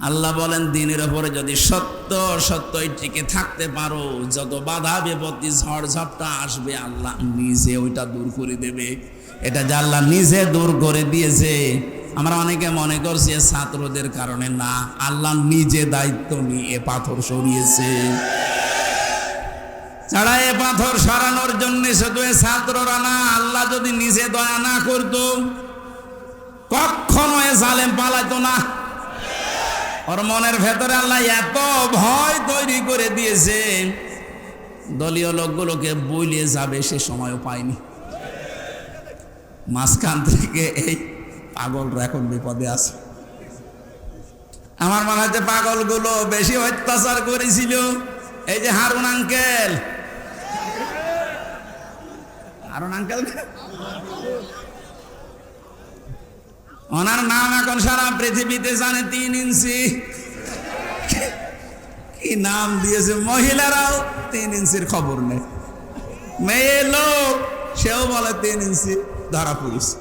আল্লাহ বলেন দিনের উপরে যদি সত্যই টিকে থাকতে পারো, যত বাধা বিপত্তি ঝড় ঝাপটা আসবে আল্লাহ নিজে ওইটা দূর করে দেবে। এটা যে আল্লাহ নিজে দূর করে দিয়েছে। আমরা অনেকে মনে করছি ছাত্রদের কারণে, না, আল্লাহ নিজে দায়িত্ব নিয়ে এ পাথর সরিয়েছে। ছাড়া এ পাথর সরানোর জন্য শুধু ছাত্ররা না, আল্লাহ যদি নিজে দয়া না করতো কখনো এ জালেম পালাইতো না। ওর মনের ভেতরে আল্লাহ এত ভয় তৈরি করে দিয়েছে, দলীয় লোকগুলোকে বইলিয়ে যাবে সে সময়ও পায়নি। মাঝখান থেকে এই পাগলরা এখন বিপদে আছে। আমার মনে হচ্ছে পাগলগুলো বেশি অত্যাচার করেছিল এই যে হারুন আঙ্কেল। ওনার নাম এখন সারা পৃথিবীতে জানে, 3 ইঞ্চি। কি নাম দিয়েছে, মহিলারাও 3 ইঞ্চির খবর নেই। মেয়ে লোক সেও বলে 3 ইঞ্চি, ধরা পড়েছে।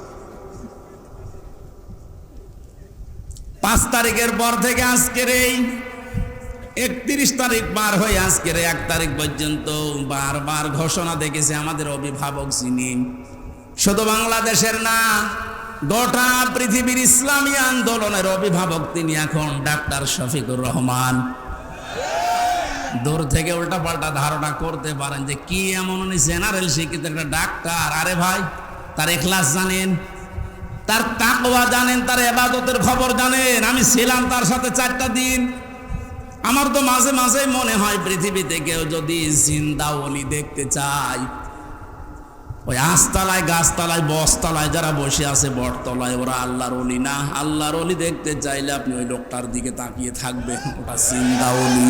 5 তারিখের পর থেকে আজকের এই 31 তারিখ পার হয়ে আজকের 1 তারিখ পর্যন্ত বারবার ঘোষণা দেখেছে আমাদের অভিভাবক যিনি, শুধু বাংলাদেশের না, গোটা পৃথিবীর ইসলামী আন্দোলনের অভিভাবক তিনি এখন ডাক্তার শফিকুর রহমান। দূর থেকে উল্টাপাল্টা ধারণা করতে পারেন যে কি এমন উনি জেনারেল শিক্ষিত একটা ডাক্তার। আরে ভাই, তার ইখলাস জানেন, তার তাকওয়া জানেন, তার ইবাদতের খবর জানেন। আমি ছিলাম তার সাথে 4টা দিন। আমার তো মাঝে মাঝে মনে হয় পৃথিবীতে কেউ যদি জিন্দা ওলি দেখতে চায়, ওই আস্তালায়, গাছতলায়, বসতলায় যারা বসে আছে বটতলায়, ওরা আল্লাহর ওলি না। আল্লাহর ওলি দেখতে চাইলে আপনি ওই লোকটার দিকে তাকিয়ে থাকবেন, ওটা জিন্দা ওলি।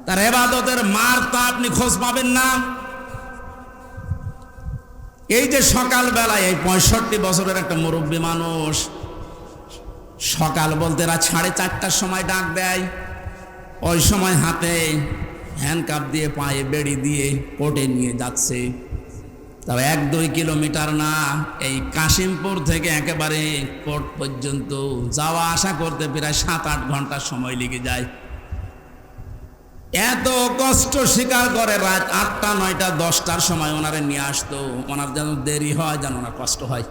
তার ইবাদতের মারটা আপনি খোঁজ পাবেন না। এই যে সকালবেলায় এই 65 বছরের একটা মুরব্বী মানুষ, সকাল বলতে রাত 4:30টার সময় ডাক দেয়। ওই সময় হাতে হ্যান্ডকাপ দিয়ে, পায়ে বেড়ি দিয়ে কোর্টে নিয়ে যাচ্ছে। তবে 1-2 কিলোমিটার না, এই কাশিমপুর থেকে একেবারে কোর্ট পর্যন্ত যাওয়া আসা করতে প্রায় 7-8 ঘন্টা সময় লেগে যায়। এত কষ্ট স্বীকার করে রাত 8টা, 9টা, 10টার সময় ওনারে নিয়ে আসতো। ওনার যেন দেরি হয়, যেন ওনার কষ্ট হয়।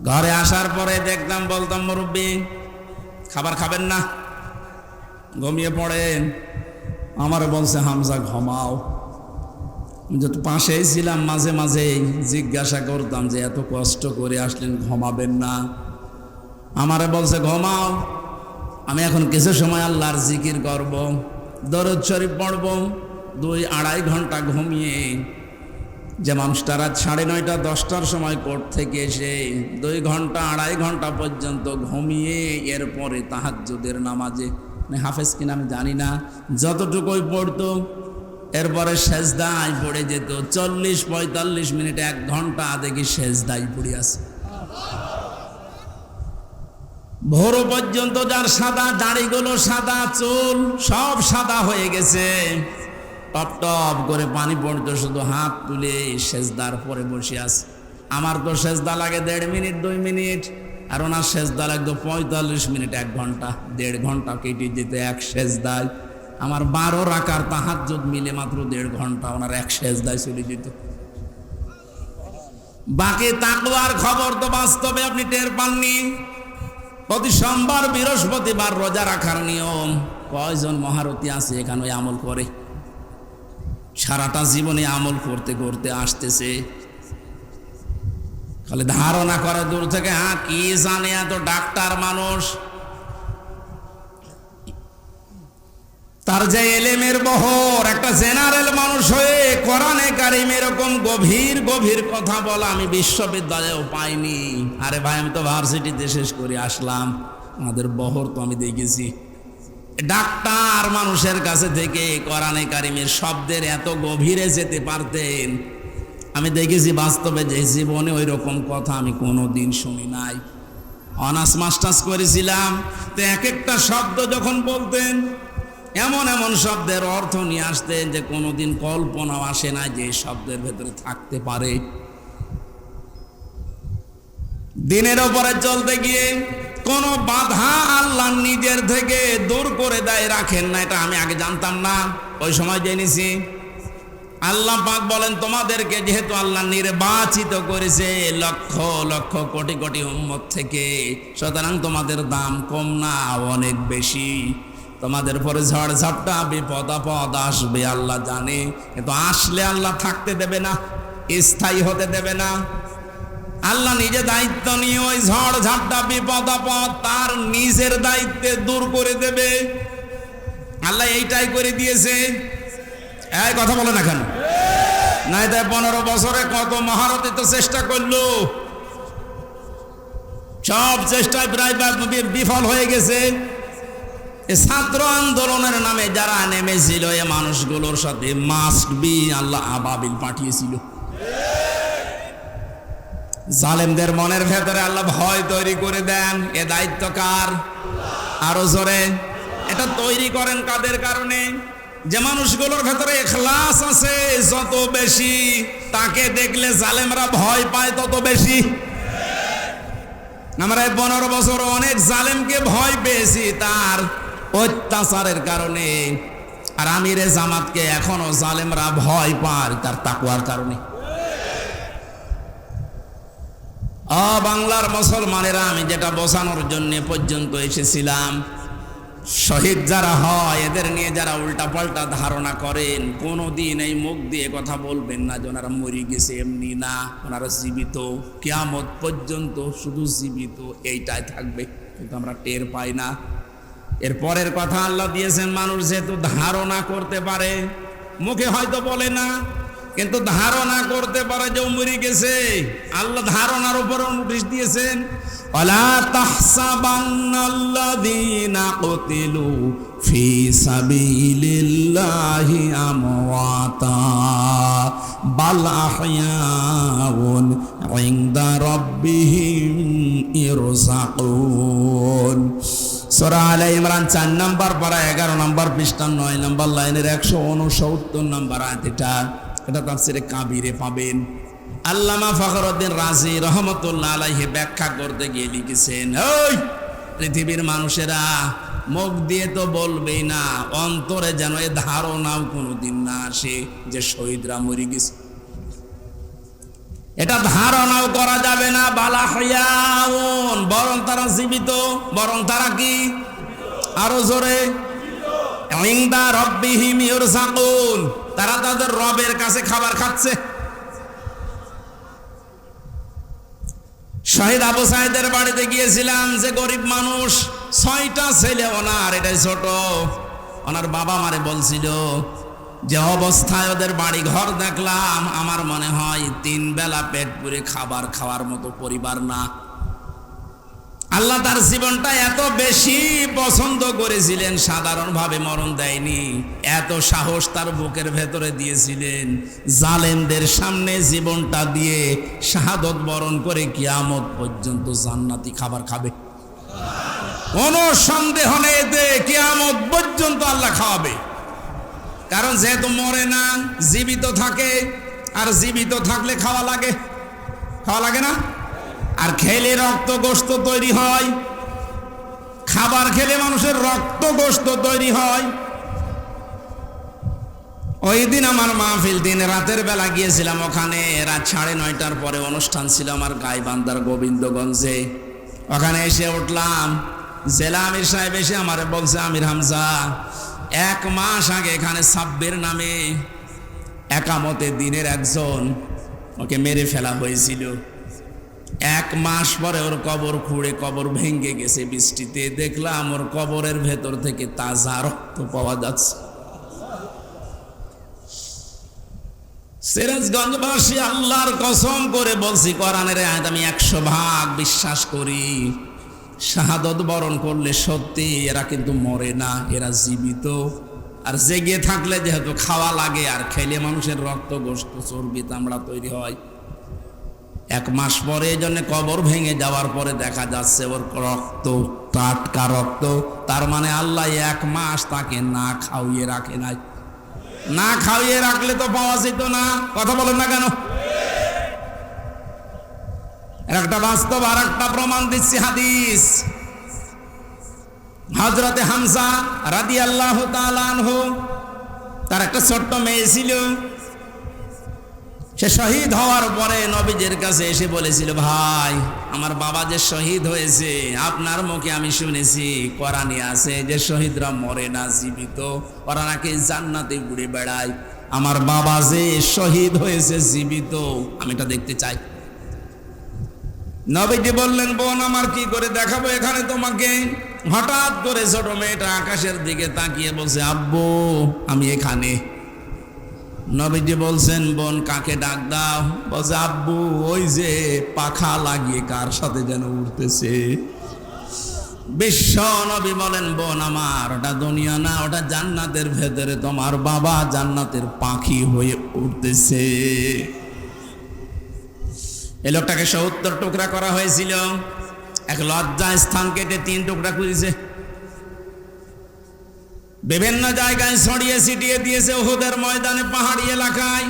ঘরে আসার পরে দেখতাম, বলতাম, মুরব্বী খাবার খাবেন না, ঘুমিয়ে পড়েন। আমারে বলছে, হামজা ঘুমাও। যত পাশেই ছিলাম, মাঝে মাঝে জিজ্ঞাসা করতাম যে এত কষ্ট করে আসলেন, ঘুমাবেন না? আমারে বলছে ঘুমাও, আমি এখন কিছু সময় আল্লাহর জিকির করব, দরুদ শরীফ পড়ব। 2-2.5 ঘন্টা ঘুমিয়ে, যে মানুষটা রাত 9:30, 10টার সময় কোর্ট থেকে এসে 2 ঘন্টা 2.5 ঘন্টা পর্যন্ত ঘুমিয়ে এরপরে তাহাজ্জুদের নামাজে, হাফেজ কিনা আমি জানি না, যতটুকুই পড়তো, এরপরে সেজদায় পড়ে যেত। 40-45 মিনিট, 1 ঘন্টা দেখি সেজদায় পড়ে আছে। ভোর পর্যন্ত যার সাদা দাড়িগুলো, সাদা চুল সব সাদা হয়ে গেছে, টপ টপ করে পানি পড়তো, শুধু হাত তুলে সেজদার পরে বসে আছে। আমার তো সেজদা লাগে 1.5 মিনিট, 2 মিনিট, আর ওনার সেজদা লাগতো 45 মিনিট, 1 ঘন্টা। 1.5 ঘন্টা কেটে যেত এক সেজদায়। আমার 12 রাকার তাহাজ্জুদ মিলে মাত্র 1.5 ঘন্টা ওনার এক সেজদায় চলে যেত। বাকি তাকওয়ার খবর তো বাস্তবে আপনি টের পাননি। প্রতি সোমবার, বৃহস্পতিবার রোজা রাখার নিয়ম। কয়জন মহারথী আছে এখানে আমল করে? সারাটা জীবনে আমল করতে করতে আসতেছে, খালি ধারণা করে দূর থেকে, হ্যাঁ কি জানে, এত ডাক্তার মানুষ। তার যে এলেমের বহর, একটা জেনারেল মানুষ হয়ে কোরআনে কারিম এরকম গভীর গভীর কথা বলা আমি বিশ্ববিদ্যালয়েও পাইনি। আরে ভাই, আমি তো ভার্সিটিতে শেষ করে আসলাম, আমাদের বহর তো আমি দেখেছি। ডাক্তার মানুষের কাছে থেকে কোরআনে কারিমের শব্দের এত গভীরে যেতে পারতেন আমি দেখেছি বাস্তবে, যে জীবনে ওই রকম কথা আমি কোনোদিন শুনি নাই। অনার্স মাস্টার্স করেছিলাম, তো এক একটা শব্দ যখন বলতেন, এমন এমন শব্দের অর্থ নিয়ে আসতেন যে কোনোদিন কল্পনাও আসে না যে শব্দের ভেতরে থাকতে পারে। দিনের ওপরে চলতে গিয়ে কোন বাধা আল্লাহ নিজের থেকে দূর করে দেয়, রাখেন না। এটা আমি আগে জানতাম না, ওই সময় জেনেছি। আল্লাহ পাক বলেন, তোমাদেরকে যেহেতু আল্লাহ নির্বাচিত করেছে লক্ষ লক্ষ কোটি কোটি উম্মত থেকে, সুতরাং তোমাদের দাম কম না, অনেক বেশি। তোমাদের পরে ঝড় ঝাপটা বিপদ আপদ আসবে আল্লাহ জানে, কিন্তু আসলে আল্লাহ থাকতে দেবে না, স্থায়ী হতে দেবে না। আল্লাহ নিজে দায়িত্ব নিয়ে ওই ঝড় ঝাপটা বিপদ আপদ তার নিজের দায়িত্বে দূর করে দেবে। আল্লাহ এইটাই করে দিয়েছে। এই কথা বলে না কেন? নাই তাই 15 বছরে কত মহারথী তো চেষ্টা করলো, সব চেষ্টায় প্রায় বিফল হয়ে গেছে। ছাত্র আন্দোলনের নামে যারা নেমেছিল, এ মানুষগুলোর সাথে মাস্ট বি আল্লাহ আবাবিল পাঠিয়েছিল। জালেমদের মনের ভেতরে আল্লাহ ভয় তৈরি করে দেন। এ দায়িত্ব কার? আরো জোরে। এটা তৈরি করেন কাদের কারণে? যে মানুষগুলোর ভেতরে ইখলাস আছে যত বেশি, তাকে দেখলে জালেমরা ভয় পায় তত বেশি। আমরা 15 বছর অনেক জালেমকে ভয় পেয়েছি তার অত্যাচারের কারণে, আর আমিরে জামাতকে এখনো জালেমরা ভয় পায় তার তাকওয়ার কারণে। বাংলার মুসলমানেরা, আমি যেটা বোঝানোর জন্য পর্যন্ত এসেছিলাম, শহীদ যারা হয় এদের নিয়ে যারা উল্টা পাল্টা ধারণা করেন, কোনোদিন এই মুখ দিয়ে কথা বলবেন না যে ওনারা মরে গেছে, এমনি না, ওনারা জীবিত, কিয়ামত পর্যন্ত শুধু জীবিত এইটাই থাকবে। কিন্তু আমরা টের পাই না। এর পরের কথা আল্লাহ দিয়েছেন, মানুষ যেহেতু ধারণা করতে পারে, মুখে হয়তো বলে না, কিন্তু ধারণা করতে পারে যে মরে গেছে। আল্লাহ ধারণার উপর নোটিশ দিয়েছেন, ওয়ালা তাহসাবান্নাল্লাযীনা কুতিলু ফি সাবিলিল্লাহি আমওয়াতা বাল আহইয়াউন ইনদা রাব্বিহিম ইরযাকুন। সূরা আলে ইমরান 4 নম্বর পারা 11 নম্বর পৃষ্ঠা 9 নম্বর লাইনের 169 নম্বর আয়াত। এটা তাফসীরে কাবীরে পাবেন। আল্লামা ফখরুদ্দিন রাজি রহমতুল্লাহ আলাইহি ব্যাখ্যা করতে গিয়ে লিখেছেন, ওই পৃথিবীর মানুষেরা মুখ দিয়ে তো বলবেই না, অন্তরে যেন এ ধারণাও কোনোদিন না আসে যে শহীদরা মরে গেছে। এটা ধারণাও করা যাবে না। বালাহিয়াউন, বরং তারা জীবিত। বরং তারা কি? আরো জোরে। ইনদা রাব্বিহিম ইরযাকুন, তারা তাদের রবের কাছে খাবার খাচ্ছে। শহীদ আবু সাইদের বাড়িতে গিয়েছিলাম, যে গরিব মানুষ, 6টা ছেলে ওনার, এটাই ছোট। ওনার বাবা মারে বলছিল যে অবস্থায় ওদের বাড়ি ঘর দেখলাম, আমার মনে হয় 3 বেলা পেট পুরে খাবার খাওয়ার মতো পরিবার না। আল্লাহ তার জীবনটা এত বেশি পছন্দ করেছিলেন, সাধারণভাবে মরণ দেয়নি। এত সাহস তার বুকের ভেতরে দিয়েছিলেন, জালেমদের সামনে জীবনটা দিয়ে শাহাদত বরণ করে কিয়ামত পর্যন্ত জান্নাতি খাবার খাবে। কোনো সন্দেহ নেই এতে, কিয়ামত পর্যন্ত আল্লাহ খাওয়াবে। কারণ যেহেতু মরে না, জীবিত থাকে, আর জীবিত থাকলে খাওয়া লাগে। খাওয়া লাগে না? আর খেলে রক্ত গোশত তৈরি হয়। খাবার খেলে মানুষের রক্ত গোশত তৈরি হয়। ওই দিন আমার মাহফিল, দিন রাতের বেলা গিয়েছিলাম ওখানে। রাত 9:30টার পরে অনুষ্ঠান ছিল আমার গাইবান্ধার গোবিন্দগঞ্জে। ওখানে এসে উঠলাম, জেলা আমির সাহেব এসে আমার বলছে, আমির হামজা, 1 মাস আগে এখানে সাব্বির নামে একামতে দিনের একজন, ওকে মেরে ফেলা হয়েছিল। 1 মাস পরে ওর কবর খুঁড়ে কবর ভেঙে গেছে বৃষ্টিতে। দেখলাম ওর কবরের ভেতর থেকে তাজা রক্ত পাওয়া যাচ্ছে। সিরাজগঞ্জবাসী, আল্লাহর কসম করে বলছি, কোরআনের আয়াত আমি 100% বিশ্বাস করি। শাহাদত বরণ করলে সত্যি এরা কিন্তু মরে না, এরা জীবিত। আর জেগে থাকলে যেহেতু খাওয়া লাগে, আর খেলে মানুষের রক্ত গোশত চর্বি চামড়া তৈরি হয়। 1 মাস পরে এই জন্য কবর ভেঙে যাওয়ার পরে দেখা যাচ্ছে ওর রক্ত টাটকা রক্ত। তার মানে আল্লাহ 1 মাস তাকে না খাওয়িয়ে রাখে নাই। না খাওয়িয়ে রাখলে তো পাওয়া যেত না। কথা বলেন না কেন? একটা বাস্তব আর একটা প্রমাণ দিচ্ছি, হাদিস। হযরতে হামজা রাদিয়াল্লাহু তাআলা আনহু, তার একটা ছোট্ট মেয়ে ছিল। সে শহীদ হওয়ার পরে নবীজির কাছে এসে বলেছিল, ভাই আমার বাবা যে শহীদ হয়েছে, আপনার মুখে আমি শুনেছি কোরআনে আছে যে শহীদরা মরে না, জীবিত, ওরা নাকি জান্নাতে ঘুরে বেড়ায়। আমার বাবা যে শহীদ হয়েছে জীবিত, আমি এটা দেখতে চাই। নবীজি বললেন, বোন আমার কি করে দেখাবো এখানে তোমাকে? হঠাৎ করে ছোট মেয়েটা আকাশের দিকে তাকিয়ে বলছে, আব্বু আমি এখানে। নবীজি বলছেন, বোন কাকে ডাক দাও? বলছে, আব্বু ওই যে পাখা লাগিয়ে কার সাথে যেন উঠতেছে। বিশ্ব নবী বলেন, বোন আমার ওটা দুনিয়া না, ওটা জান্নাতের ভেতরে তোমার বাবা জান্নাতের পাখি হয়ে উঠতেছে। এই লোকটাকে 70 টুকরা করা হয়েছিল। এক লজ্জা স্থান কেটে 3 টুকরা করেছে। বিভিন্ন জায়গায় ছড়িয়ে ছিটিয়ে দিয়েছে, উহুদের ময়দানে, পাহাড়ি এলাকায়।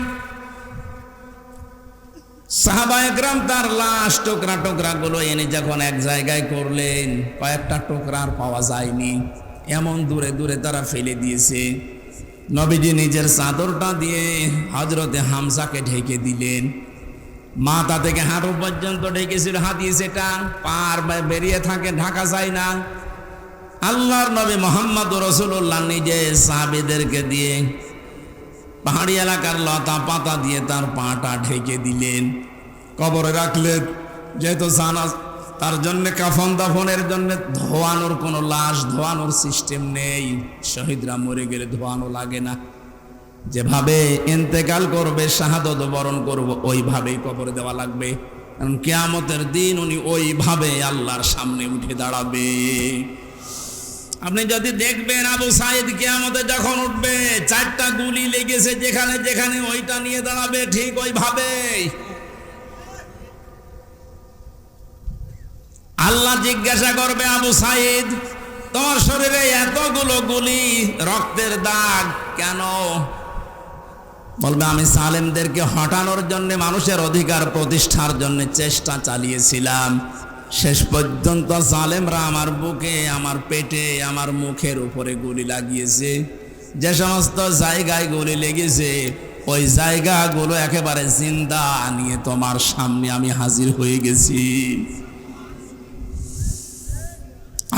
সাহাবায়ে কেরাম তার লাশ টুকরা টুকরা গুলো এনে যখন এক জায়গায় করলেন, কয়েকটা টুকরা আর পাওয়া যায়নি, এমন দূরে দূরে তারা ফেলে দিয়েছে। নবীজি নিজের চাদরটা দিয়ে হযরতে হামজাকে ঢেকে দিলেন। মাথা থেকে হাঁটু পর্যন্ত ঢেকেছিল, হাদিস এটা, পার বেরিয়ে থাকে, ঢাকা যায় না। আল্লাহর নবী মুহাম্মদুর রাসূলুল্লাহ নিজে সাহাবীদেরকে দিয়ে পাহাড়ি এলাকার লতা পাতা দিয়ে তার পাটা ঢেকে দিলেন, কবরে রাখলেন। যেহেতু জানা তার জন্য কাফন দাফনের জন্য ধোয়ানোর কোনো লাশ ধোয়ানোর সিস্টেম নেই, শহীদরা মরে গেলে ধোয়ানো লাগে না। যেভাবে ইন্তেকাল করবে, শাহাদত বরণ করব, ওইভাবেই কবরে দেওয়া লাগবে। কারণ কিয়ামতের দিন উনি ওইভাবে আল্লাহর সামনে উঠে দাঁড়াবে। আপনি যদি দেখবেন আবু সাঈদ কিয়ামতে যখন উঠবে, 4টা গুলি লেগেছে যেখানে যেখানে, ওইটা নিয়ে দাঁড়াবে ঠিক ওইভাবে। আল্লাহ জিজ্ঞাসা করবে, আবু সাঈদ তোমার শরীরে এতগুলো গুলি, রক্তের দাগ কেন? বলবে, আমি সালেমদেরকে হটানোর জন্য, মানুষের অধিকার প্রতিষ্ঠার জন্য চেষ্টা চালিয়েছিলাম। শেষ পর্যন্ত জালেমরা আমার বুকে, আমার পেটে, আমার মুখের উপরে গুলি লাগিয়েছে। যে সমস্ত জায়গায় গুলি লেগেছে, ওই জায়গাগুলো একেবারে জিন্দা নিয়ে তোমার সামনে আমি হাজির হয়ে গেছি।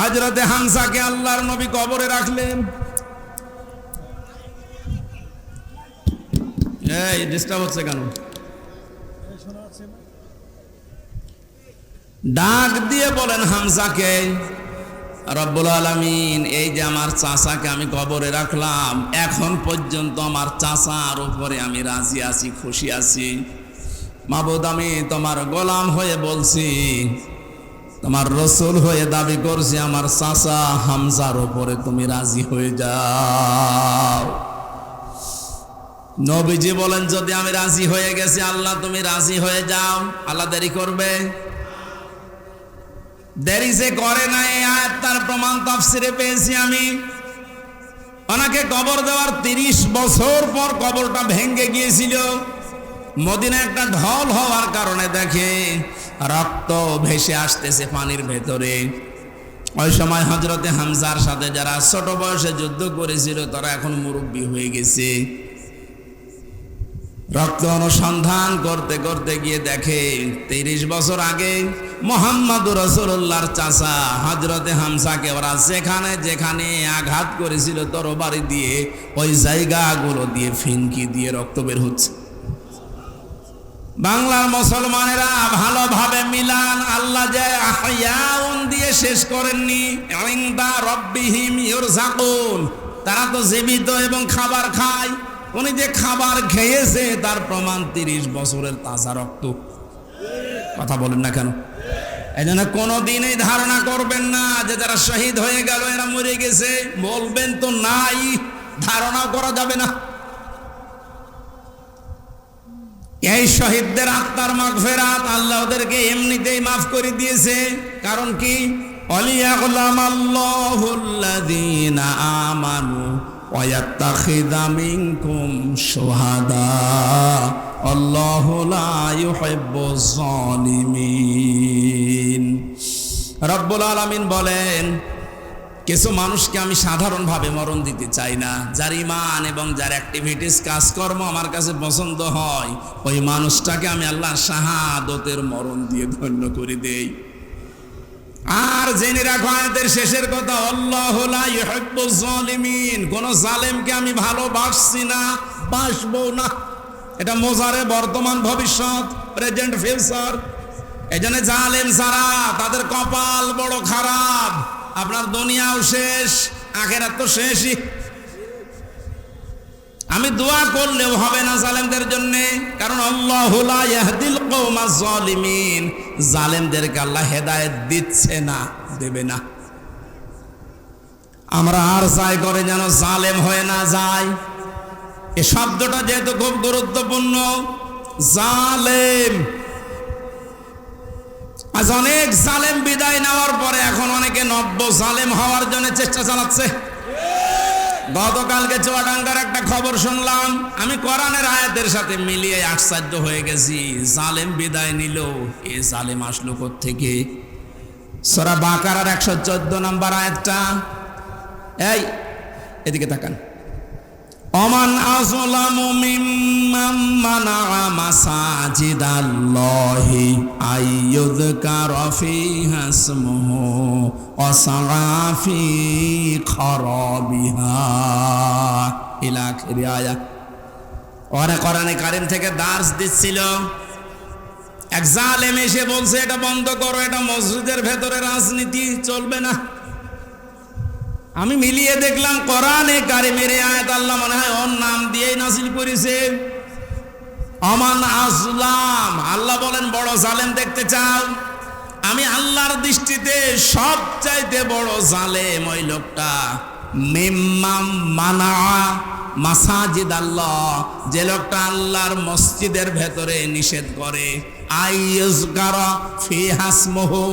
হযরতে হামজাকে আল্লাহর নবী কবরে রাখলেন। এই ডিস্টার্ব হচ্ছে কেন? ডাক দিয়ে বলেন হামজাকে, রব্বুল আলামিন এই যে আমার চাচাকে আমি কবরে রাখলাম, এখন পর্যন্ত আমার চাচার উপরে আমি রাজি আছি, খুশি আছি। মাবুদ আমি তোমার গোলাম হয়ে বলছি, তোমার রসুল হয়ে দাবি করছি, আমার চাচা হামজার উপরে তুমি রাজি হয়ে যাও। নবীজি বলেন, যদি আমি রাজি হয়ে গেছি, আল্লাহ তুমি রাজি হয়ে যাও, আল্লাহ দেরি করবে? দেরি যে করে না, এই আয়াত তার প্রমাণ তাফসিরে পেয়েছি আমি। ওনাকে কবর দেওয়ার 30 বছর পর কবরটা ভেঙে গিয়েছিল। মদিনা একটা ঢল হওয়ার কারণে দেখে রক্ত ভেসে আসতেছে পানির ভেতরে। ওই সময় হযরতে হামজার সাথে যারা ছোট বয়সে যুদ্ধ করেছিল, তারা এখন মুরব্বী হয়ে গেছে। রক্ত অনুসন্ধান করতে করতে গিয়ে দেখে 30 বছর আগে মুহাম্মদুর রাসূলুল্লাহর চাচা হযরতে হামজাকে ওরা যেখানে যেখানে আঘাত করেছিল তরবারি দিয়ে, ওই জায়গাগুলো দিয়ে ফিনকি দিয়ে রক্ত বের হচ্ছে। বাংলার মুসলমানেরা ভালোভাবে মিলান, আল্লাহ যে আহয়াউন দিয়ে শেষ করেননি, ইনদা রাব্বিহিম ইরযাকুন, তারা তো জীবিত এবং খাবার খায়। উনি যে খাবার খেয়েছে তার প্রমাণ 30 বছরের তাজা রক্ত। কথা বলেন না কেন? এই জন্য কোনোদিন এই ধারণা করবেন না যে যারা শহীদ হয়ে গেল এরা মরে গেছে, বলবেন তো নাই, ধারণা করা যাবে না। এই শহীদদের আত্মার মাগফিরাত আল্লাহ ওদেরকে এমনিতেই মাফ করে দিয়েছে। কারণ কি? ওয়ালিয়াকুলামাল্লাহুল্লাযীনা আমানু ওয়া ইয়াত্তাখিযা মিনকুম শুহাদা আল্লাহু লা ইউহিব্বুজ জালিমিন। রব্বুল আলামিন বলেন, কিছু মানুষকে আমি সাধারণভাবে মরণ দিতে চাই না, যার ইমান এবং যার অ্যাক্টিভিটিস কাজকর্ম আমার কাছে পছন্দ হয়, ওই মানুষটাকে আমি আল্লাহ শাহাদতের মরণ দিয়ে ধন্য করে দেই। আর জেনে রাখো আয়াতের শেষের কথা, আল্লাহু লা ইউহিব্বুজ জালিমিন, কোন জালেমকে আমি ভালোবাসছি না, বাসবো না। এটা মোজারে বর্তমান ভবিষ্যৎ, প্রেজেন্ট ফিউচার। এজন্য জালেম যারা, তাদের কপাল বড় খারাপ। আপনার দুনিয়াও শেষ, আখিরাত তো শেষই। আমি দোয়া করলেও হবে না জালেমদের জন্য, কারণ আল্লাহু লা ইয়াহদিল কওমাজ জালিমিন, জালেমদেরকে আল্লাহ হেদায়েত দিচ্ছে না, দেবে না। আমরা আর চাই করে যেন জালেম হয়ে না যায়। এই শব্দটা যেহেতু খুব গুরুত্বপূর্ণ, জালেম। আজ অনেক জালেম বিদায় নেওয়ার পরে এখন অনেকে নব্য জালেম হওয়ার জন্য চেষ্টা চালাচ্ছে। গতকালকে চুয়াডাঙ্গার একটা খবর শুনলাম, আমি কোরআনের আয়াতের সাথে মিলিয়ে আশ্চর্য হয়ে গেছি। জালেম বিদায় নিল, এ জালেম আসলো কোত্থেকে? সূরা বাকারার 114 নম্বর আয়াতটা। এই এদিকে তাকান। ওমান আযলামু মিম্মান মানাআ মাসাজিদাল্লাহি আইয়ুযকারা ফীহা ইসমুহু ওয়া সাআ ফী খারাবিহা ইলা আখির আয়াত। ওরা কোরআনে কারীম থেকে দার্স দিচ্ছিল, এক জালেম এসে বলছে এটা বন্ধ করো, এটা মসজিদের ভেতরে রাজনীতি চলবে না। আমি মিলিয়ে দেখলাম কোরআনে কারিমের আয়াত আল্লাহ মনে হয় ওর নাম দিয়েই নাযিল করেছে। আমান আসলাম, আল্লাহ বলেন বড় জালেম দেখতে চাও? আমি আল্লাহর দৃষ্টিতে সবচাইতে বড় জালেম ওই লোকটা, মিম্মাম মানা মাসাজিদ আল্লাহ, যে লোকটা আল্লাহর মসজিদের ভেতরে নিষেধ করে, আইয়ুযকারা ফীহা ইসমুহু,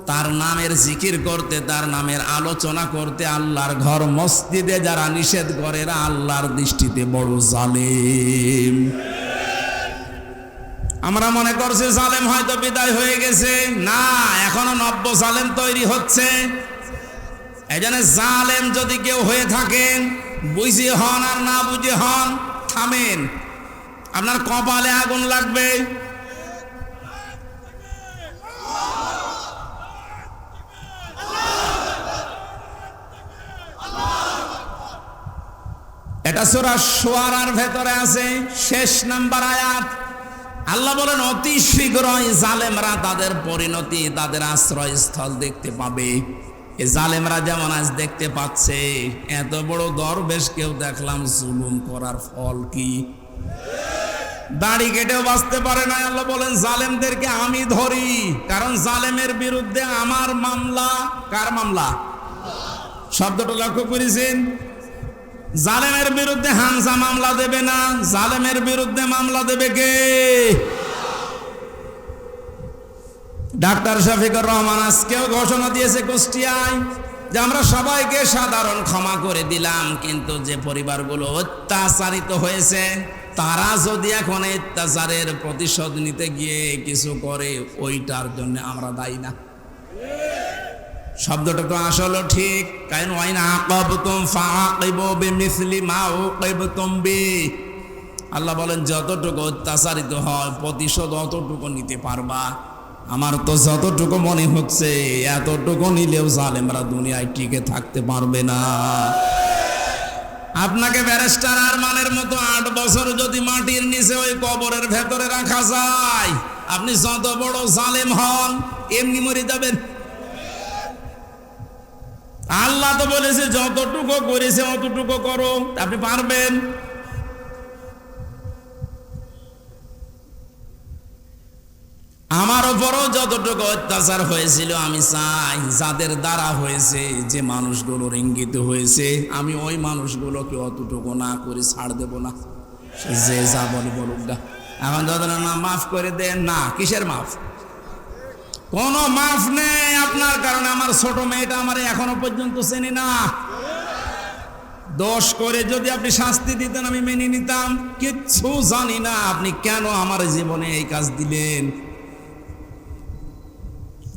তার নামের জিকির করতে, তার নামের আলোচনা করতে আল্লাহর ঘর মসজিদে যারা নিষেধ করে, এরা আল্লাহর দৃষ্টিতে বড় জালেম। আমরা মনে করছি জালেম হয়তো বিদায় হয়ে গেছে, না, এখনো নব্য জালেম তৈরি হচ্ছে। এজন্য জালেম যদি কেউ হয়ে থাকেন, বুঝে হন আর না বুঝে হন, থামেন, আপনার কপালে আগুন লাগবে। এটা সূরা শুআরার ভেতরে আছে, শেষ নাম্বার আয়াত। আল্লাহ বলেন অতি শীঘ্রই জালেমরা তাদের পরিণতি, তাদের আশ্রয়স্থল দেখতে পাবে। এই জালেমরা যেমন আজ দেখতে পাচ্ছে, এত বড় দরবেশ কেউ দেখলাম জুলুম করার ফল কি? দাড়ি কেটেও বাঁচতে পারে না। আল্লাহ বলেন জালেমদেরকে আমি ধরি, কারণ জালেমের বিরুদ্ধে আমার মামলা। কার মামলা? শব্দটা লক্ষ্য করেছেন? জালেমের বিরুদ্ধে হামজা মামলা দেবে না, জালেমের বিরুদ্ধে মামলা দেবে কে? ডাক্তার শফিকুর রহমান আজকেও ঘোষণা দিয়েছে কুষ্টিয়ায় যে আমরা সবাইকে সাধারণ ক্ষমা করে দিলাম, কিন্তু যে পরিবারগুলো অত্যাচারিত হয়েছে তারা যদি এখন অত্যাচারের প্রতিশোধ নিতে গিয়ে কিছু করে, ওইটার জন্য আমরা দায়ী না। শব্দটা তো আসলে ঠিক, কারণ ওয়াইন আকাবতুম ফাআকিবু বিমিসলি মা উকিবতুম বি। আল্লাহ বলেন যতটুকু অত্যাচারিত হয় প্রতিশোধ অতটুকু নিতে পারবা। আমার তো যতটুকু মনে হচ্ছে এতটুকু নিলেও জালেমরা দুনিয়ায় টিকে থাকতে পারবে না। আপনাকে ব্যারিস্টার আরমানের মতো 8 বছর যদি মাটির নিচে ওই কবরের ভেতরে রাখা যায়, আপনি যত বড় জালেম হন এমনি মরে যাবেন। আল্লাহ তো বলেছে যতটুকু করেছে অতটুকু করো, আপনি পারবেন। আমার উপরও যতটুকু অত্যাচার হয়েছিল, আমি চাই যাদের দ্বারা হয়েছে, যে মানুষগুলোর ইঙ্গিত হয়েছে, আমি ওই মানুষগুলোকে অতটুকু না করে ছাড় দেব না। যে যা বলে বলুক গা। এখন যত না মাফ করে দেন, না কিসের মাফ? কোনো মাফ নেই আপনার কারণে। আমার ছোট মেয়েটা আমার এখনো পর্যন্ত চেনে না। দোষ করে যদি আপনি শাস্তি দিতেন আমি মেনে নিতাম, কিচ্ছু জানি না আপনি কেন আমার জীবনে এই কাজ দিলেন।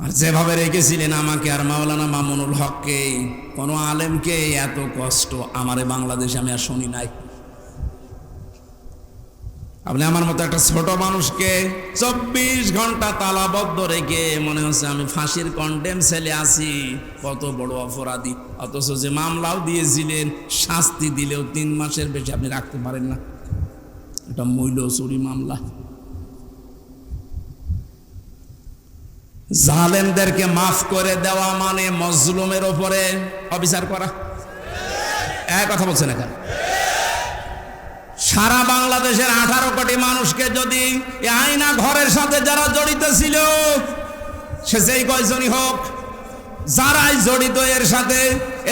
আর যেভাবে রেখেছিলেন আমাকে আর মাওলানা মামুনুল হককে, কোনো আলেমকে এত কষ্ট আমারে বাংলাদেশে আমি আর শুনি নাই। আপনি আমার মতো একটা ছোট মানুষকে 24 ঘন্টা তালাবদ্ধ রেখে মনে হচ্ছে আমি ফাঁসির কন্ডেম ছেলে আছি, কত বড় অপরাধী। অথচ যে মামলাও দিয়েছিলেন, শাস্তি দিলেও 3 মাসের বেশি আপনি রাখতে পারেন না। এটা মূল্য চুরি মামলা। জালেমদেরকে মাফ করে দেওয়া মানে মজলুমের ওপরে অবিচার করা। এক কথা বলছেন এখানে। সারা বাংলাদেশের 18 কোটি মানুষকে যদি এই আয়না ঘরের সাথে যারা জড়িত ছিল, সে যেই কয়জনই হোক, যারাই জড়িত এর সাথে,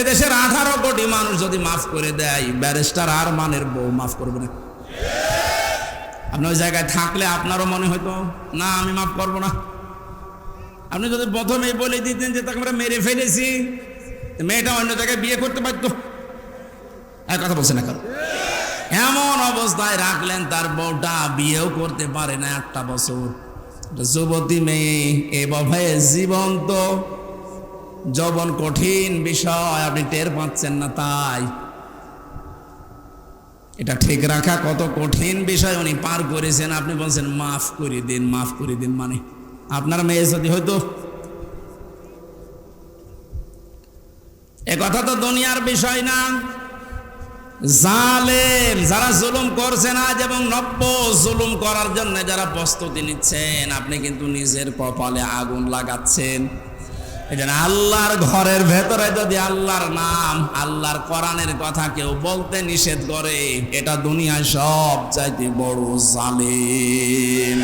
এদেশের 18 কোটি মানুষ যদি মাফ করে দেয়, ব্যারিস্টার আরমানের বউ মাফ করবে না। আপনি ওই জায়গায় থাকলে আপনারও মনে হইতো না আমি মাফ করবো না। আপনি যদি প্রথমেই বলে দিতেন যে তাকে আমরা মেরে ফেলেছি, মেয়েটা অন্য জায়গায় বিয়ে করতে পারতো। এক কথা বলছেন না, কারণ এমন অবস্থায় রাখলেন তার বউটা বিয়েও করতে পারে না 8টা বছর। যুবতী মেয়ে এভাবে জীবন্ত যৌবন কঠিন বিষয়, আপনি টের পাচ্ছেন না। তাই এটা ঠিক রাখা কত কঠিন বিষয় উনি পার করেছেন। আপনি বলছেন মাফ করে দিন, মাফ করে দিন। মানে আপনার মেয়ে যদি হয়তো, এ কথা তো দুনিয়ার বিষয় না। জালেম যারা জুলুম করছেন আজ এবং নব্য জুলুম করার জন্য যারা প্রস্তুতি নিচ্ছেন, আপনি কিন্তু নিজের কপালে আগুন লাগাচ্ছেন। এই জন্য আল্লাহর ঘরের ভেতরে যদি আল্লাহর নাম, আল্লাহর কোরআনের কথা কেউ বলতে নিষেধ করে, এটা দুনিয়ায় সব চাইতে বড় জালেম।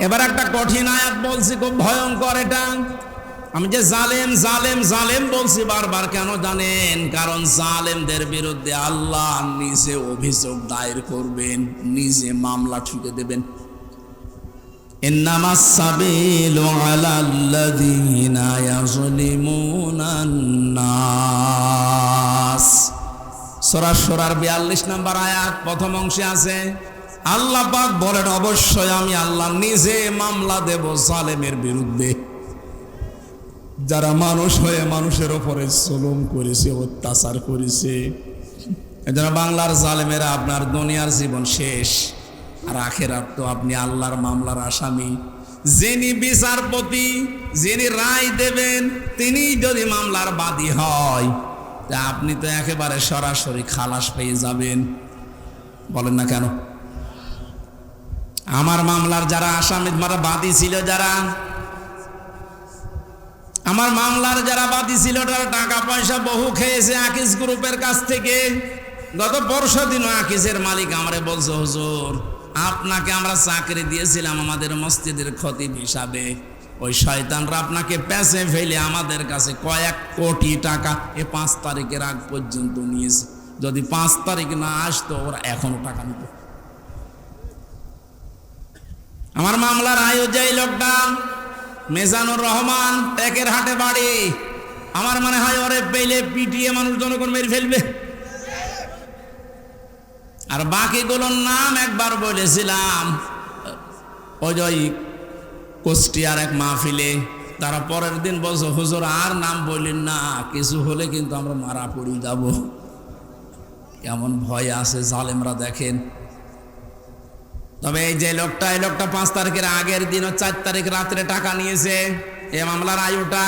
এবার একটা কঠিন আয়াত বলছি, খুব ভয়ঙ্কর এটা। আমি যে জালেম জালেম জালেম বলছি বারবার, কেন জানেন? কারণ জালেমদের বিরুদ্ধে আল্লাহ নিজে অভিযোগ দায়ের করবেন, নিজে মামলা ঠুকে দেবেন। ইন্নামাস সাবিলু আলাল্লাযীনা ইয়াযলিমুনান নাস। সূরা শুরার 42 নম্বর আয়াত প্রথম অংশে আছে, আল্লাহ পাক বলেন অবশ্যই আমি আল্লাহ নিজে মামলা দেব জালেমের বিরুদ্ধে, যারা মানুষ হয়ে মানুষের উপরে জুলুম করেছে, অত্যাচার করেছে। এজন্য বাংলার জালেমেরা আপনার দুনিয়ার জীবন শেষ, আর আখেরাত তো আপনি আল্লাহর মামলার আসামি। যিনি বিচারপতি, যিনি রায় দেবেন, তিনি যদি মামলার বাদী হয়, তা আপনি তো একেবারে সরাসরি খালাস পেয়ে যাবেন। বলেন না কেন? আমার মামলার যারা আসামি, যারা বাদী ছিল, যারা আমার মামলার যারা বাদী ছিল, তারা টাকা পয়সা বহু খেয়েছে আকিস গ্রুপের কাছ থেকে। গত পরশু দিনও আকিসের মালিক আমারে বলছে, হুজুর আপনাকে আমরা চাকরি দিয়েছিলাম আমাদের মসজিদের খতিব হিসাবে, ওই শয়তানরা আপনাকে পেছে ফেলে আমাদের কাছে কয়েক কোটি টাকা এ 5 তারিখের আগ পর্যন্ত নিয়েছে। যদি 5 তারিখ না আসতো, ওরা এখনো টাকা নিত। আমার মামলার আয়োজক লোকটা মেজানুর রহমান, টেকের হাটে বাড়ি। আমার মনে হয় ওরে পেলে পিটিয়ে মানুষ জনগণ মেরে ফেলবে। আর বাকিগুলোর নাম একবার বলেছিলাম ওই কুষ্টিয়ার এক মাহফিলে, তারা পরের দিন বলছে, হুজুর আর নাম বললেন না, কিছু হলে কিন্তু আমরা মারা পড়ে যাব। কেমন ভয় আছে জালেমরা দেখেন। তবে এই যে লোকটা, এই লোকটা 5 তারিখের আগের দিন 4 তারিখ রাত্রে টাকা নিয়েছে। এই মামলার আয়ুটা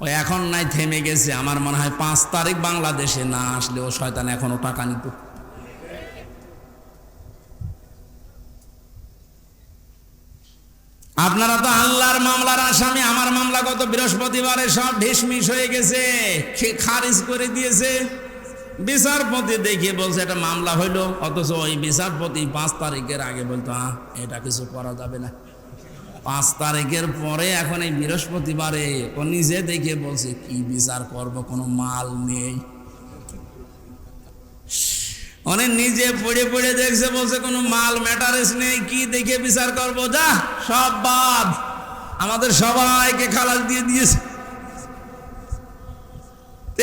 ওই এখন নাই, থেমে গেছে। আমার মনে হয় 5 তারিখ বাংলাদেশে না আসলে ও শয়তান এখনো টাকা নিত। আপনারা তো আল্লাহর মামলার আসামি। আমার মামলা গত বৃহস্পতিবারে সব ঢিসমিস হয়ে গেছে, খারিজ করে দিয়েছে। বিচারপতি দেখিয়ে বলছে এটা মামলা হইলো, অথচ ওই বিচারপতি 5 তারিখের আগে বলতো এটা কিছু করা যাবে না। 5 তারিখের পরে এখন এই বৃহস্পতিবারে ও নিজে দেখে বলছে কি বিচার করব, কোনো মাল নেই। অনেক নিজে পড়ে পড়ে দেখছে, বলছে কোনো মাল ম্যাটারেস নেই, কি দেখে বিচার করবো, যা সব বাদ, আমাদের সবাইকে খালাস দিয়ে দিয়েছে।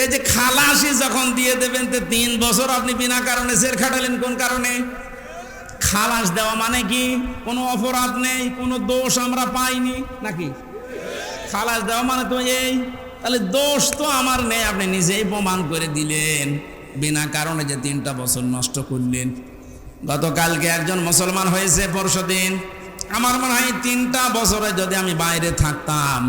এই যে খালাসি যখন দিয়ে দেবেন, 3 বছর আপনি বিনা কারণে জেল খাটালেন, কোন কারণে? খালাস দেওয়া মানে কি? কোনো অপরাধ নেই, কোনো দোষ আমরা পাইনি নাকি? খালাস দেওয়া মানে তো এই, তাহলে দোষ তো আমার নেই, আপনি নিজেই প্রমাণ করে দিলেন বিনা কারণে যে 3টা বছর নষ্ট করলেন। গতকালকে একজন মুসলমান হয়েছে, পরশুদিন। আমার মনে হয় 3টা বছরে যদি আমি বাইরে থাকতাম,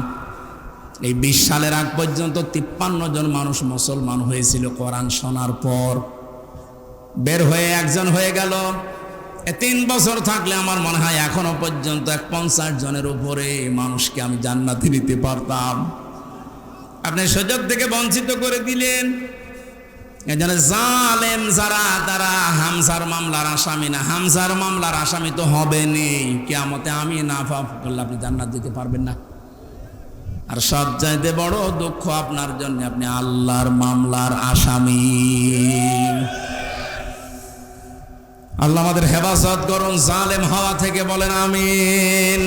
এই 20 সালের আগ পর্যন্ত 53 জন মানুষ মুসলমান হয়েছিল কোরআন শোনার পর। বের হয়ে একজন হয়ে গেল। 3 বছর থাকলে আমার মনে হয় এখনো পর্যন্ত 50 জনের উপরে মানুষকে আমি জান্নাতে নিতে পারতাম। আপনি সুযোগ থেকে বঞ্চিত করে দিলেন। এজন্য জালেম যারা, তারা হামজার মামলার আসামি না। হামজার মামলার আসামি তো হবে নেই, কিয়ামতে আমি না পাপ করলে আপনি জান্নাত দিতে পারবেন না। আর সবচাইতে বড় দুঃখ আপনার জন্য, আপনি আল্লাহর মামলার আসামি। আল্লাহ আমাদের হেফাজত করুন জালেম হওয়া থেকে, বলেন আমিন।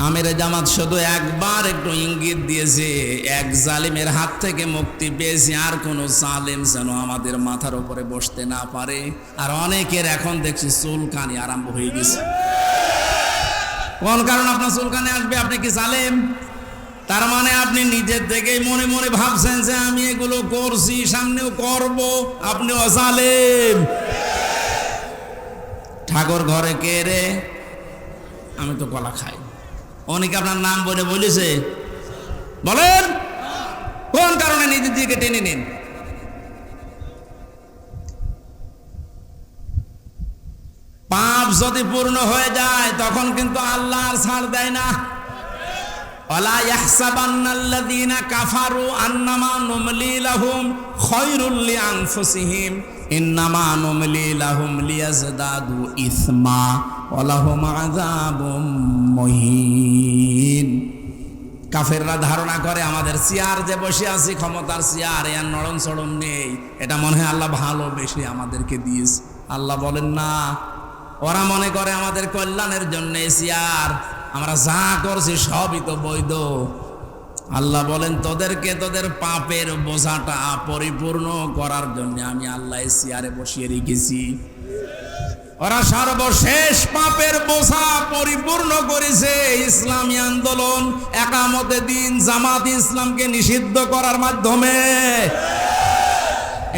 আমির জামাত শুধু একবার একটু ইঙ্গিত দিয়েছে, এক জালিমের হাত থেকে মুক্তি পেয়েছি, আর কোন জালিম যেন আমাদের মাথার উপরে বসতে না পারে। আর অনেকের এখন দেখছি চুলকানি আরম্ভ হয়ে গেছে। কোন কারণ আপনার চুলকানি আসবে? আপনি কি জালেম? তার মানে আপনি নিজের থেকেই মনে মনে ভাবছেন যে আমি এগুলো করছি, সামনেও করব। আপনিও জালেম। ঠাকুর ঘরে কে রে? আমি তো কলা খাই। অনেকে আপনার নাম বলে বলেছে, বলেন কোন কারণে নিজের দিকে টেনে নিন? পাপ যদি পূর্ণ হয়ে যায় তখন কিন্তু আল্লাহ আর ছাড় দেয় না। ওয়ালা ইয়াহসাবান্নাল্লাযীনা কাফারু আন্নামা নুমলি লাহুম খায়রুল লিআনফুসিহিম ইন্নামা নুমলি লাহুম লিয়াজদাদু ইসমা ওয়া লাহুম আযাবুম মুহিন। কাফেররা ধারণা করে আমাদের চেয়ার যে বসে আছি, ক্ষমতার চেয়ার, এর নড়ন চড়ন নেই, এটা মনে হয় আল্লাহ ভালোবেসে আমাদেরকে দিয়েছে। আল্লাহ বলেন না, ওরা মনে করে আমাদের কল্যাণের জন্য চেয়ার, আমরা যা করছি সবই তো বৈধ। আল্লাহ বলেন তোদেরকে তোদের পাপের বোঝাটা পরিপূর্ণ করার জন্য আমি আল্লাহ চেয়ারে বসিয়ে রেখেছি। ওরা সর্বশেষ পাপের বোঝা পরিপূর্ণ করেছে ইসলামী আন্দোলন, একামতে দিন, জামাত ইসলামকে নিষিদ্ধ করার মাধ্যমে।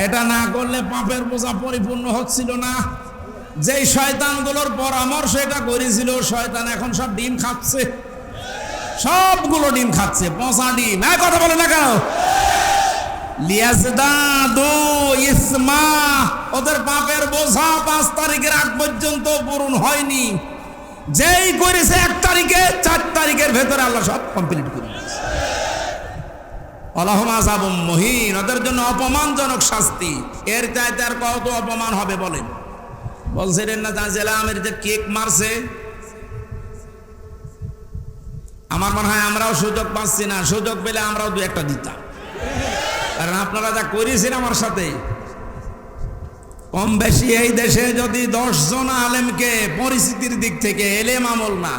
এটা না করলে পাপের বোঝা পরিপূর্ণ হচ্ছিল না। যেই শয়তানগুলোর পরামর্শ এটা করেছিল, শয়তান এখন সব ডিম খাচ্ছে, সবগুলো ডিম খাচ্ছে, পচা ডিম। কথা বলে না কেন? লিয়াজদাদু ইসমা, ওদের পাপের বোঝা 5 তারিখের আগ পর্যন্ত পূরণ হয়নি। যেই করেছে 1 তারিখে, 4 তারিখের ভেতরে আল্লাহ সব কমপ্লিট করে দিয়েছে। ওয়ালাহুম আযাবুম মুহিন, ওদের জন্য অপমানজনক শাস্তি। এর চাইতে আর কত অপমান হবে বলেন? বলছিলেন না জেলা আমির যে কেক মারছে, আমার মনে হয় আমরাও সুযোগ পাচ্ছি না। সুযোগ পেলে আমরাও 2-1টা দিতাম। কারণ আপনারা যা করেছেন আমার সাথে, কম বেশি এই দেশে যদি 10 জন আলেমকে পরিস্থিতির দিক থেকে, এলেম আমল না,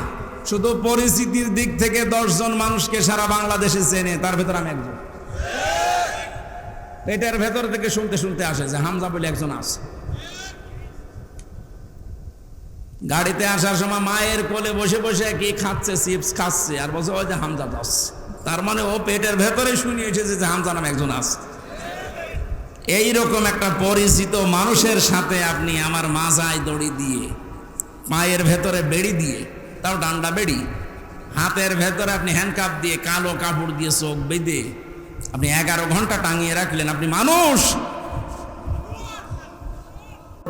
শুধু পরিস্থিতির দিক থেকে 10 জন মানুষকে সারা বাংলাদেশে চেনে, তার ভেতর আমি একজন। পেটের ভেতর থেকে শুনতে শুনতে আসে যে হামজা বলে একজন আছে। গাড়িতে আসার সময় মায়ের কোলে বসে বসে কি খাচ্ছে, চিপস খাচ্ছে, আর বলছে ওই যে হামজা দাস। তার মানে ও পেটের ভেতরে শুনিয়ে এসেছে যে হামজা নামে একজন আছে। এইরকম একটা পরিচিত মানুষের সাথে আপনি আমার মাজায় দড়ি দিয়ে, পায়ের ভেতরে বেড়ি দিয়ে, তাও ডান্ডা বেড়ি, হাতের ভেতরে আপনি হ্যান্ডকাপ দিয়ে, কালো কাপড় দিয়ে চোখ বেঁধে আপনি 11 ঘন্টা টাঙিয়ে রাখলেন। আপনি মানুষ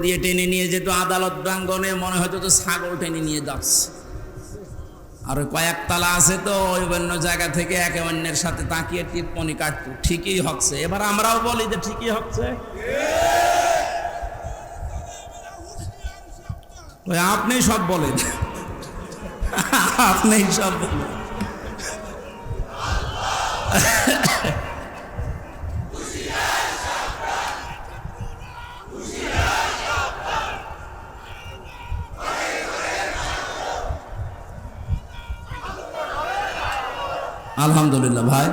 দিয়ে টেনে নিয়ে যেত আদালত প্রাঙ্গণে, মনে হয়তো তো ছাগল টেনে নিয়ে যাচ্ছে। আর ওই কয়েকতলা আছে তো, ওই অন্য জায়গা থেকে একে অন্যের সাথে তাকিয়ে টিপ্পনি কাটতো, ঠিকই হচ্ছে। এবার আমরাও বলি যে ঠিকই হচ্ছে। আপনি সব বলেন, আপনি সব বলেন। আলহামদুলিল্লাহ ভাই।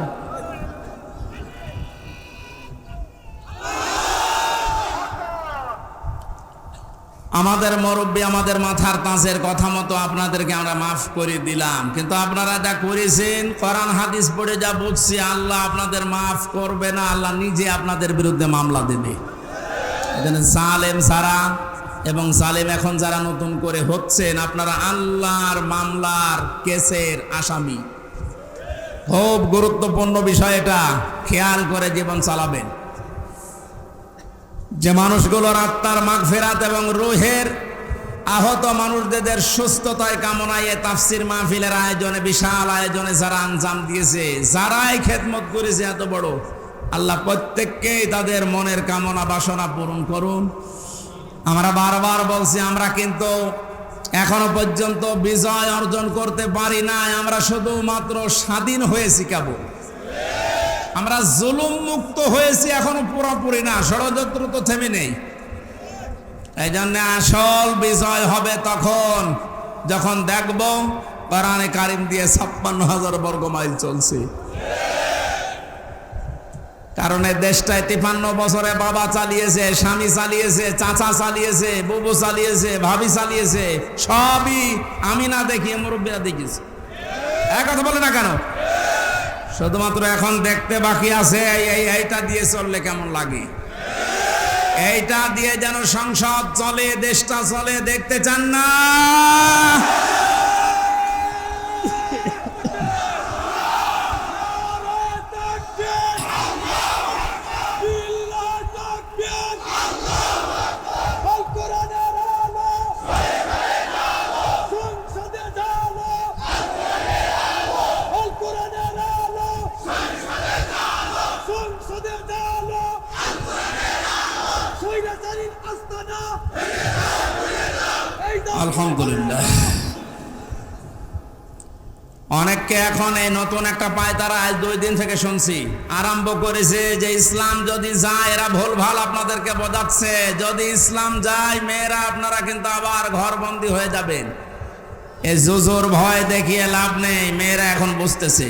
আমাদের মুরব্বী আমাদের মাথার তাজের কথা মতো আপনাদেরকে আমরা মাফ করে দিলাম, কিন্তু আপনারা যা করেছেন কোরআন হাদিস পড়ে যা বুঝছি, আল্লাহ আপনাদের মাফ করবে না, আল্লাহ নিজে আপনাদের বিরুদ্ধে মামলা দেবে। এখানে জালেম সারা এবং জালেম এখন যারা নতুন করে হচ্ছেন, আপনারা আল্লাহর মামলার কেসের আসামি। খুব গুরুত্বপূর্ণ বিষয় এটা, খেয়াল করে জীবন চালাবেন। যে মানুষগুলোর আত্মার মাগফিরাত এবং রূহের আহত মানুষদের সুস্থতায় কামনায় তাফসির মাহফিলের আয়োজনে, বিশাল আয়োজনে যারা আঞ্জাম দিয়েছে, যারাই খেদমত করেছে এত বড়, আল্লাহ প্রত্যেককেই তাদের মনের কামনা বাসনা পূরণ করুন। আমরা বারবার বলছি, আমরা কিন্তু এখনো পর্যন্ত বিজয় অর্জন করতে পারি নাই, আমরা শুধুমাত্র স্বাধীন হয়েছি কেবল। আমরা জুলুম মুক্ত হয়েছি, এখনো পুরোপুরি না, ষড়যন্ত্র তো থেমে নেই। এই জন্য আসল বিজয় হবে তখন যখন দেখব কোরআনে কারিম দিয়ে 56,000 বর্গ মাইল চলছে। কারণ এই দেশটায় 53 বছরে বাবা চালিয়েছে, স্বামী চালিয়েছে, চাচা চালিয়েছে, বুবু চালিয়েছে, ভাবি চালিয়েছে, সবই আমি না দেখিয়ে মুরব্বীরা দেখিয়েছে। এক কথা বলে না কেন? শুধুমাত্র এখন দেখতে বাকি আছে এইটা দিয়ে চললে কেমন লাগে, এইটা দিয়ে যেন সংসদ চলে, দেশটা চলে, দেখতে চান না? আলহামদুলিল্লাহ। অনেককে এখন এই নতুন একটা পায়তারা আজ 2 দিন থেকে শুনছি আরম্ভ করেছে যে ইসলাম যদি যায়, এরা ভুল ভাল আপনাদেরকে বোঝাচ্ছে, যদি ইসলাম যায় মেয়েরা আপনারা কিন্তু আবার ঘরবন্দি হয়ে যাবেন। এই জুজুর ভয় দেখিয়ে লাভ নেই, মেয়েরা এখন বুঝতেছে।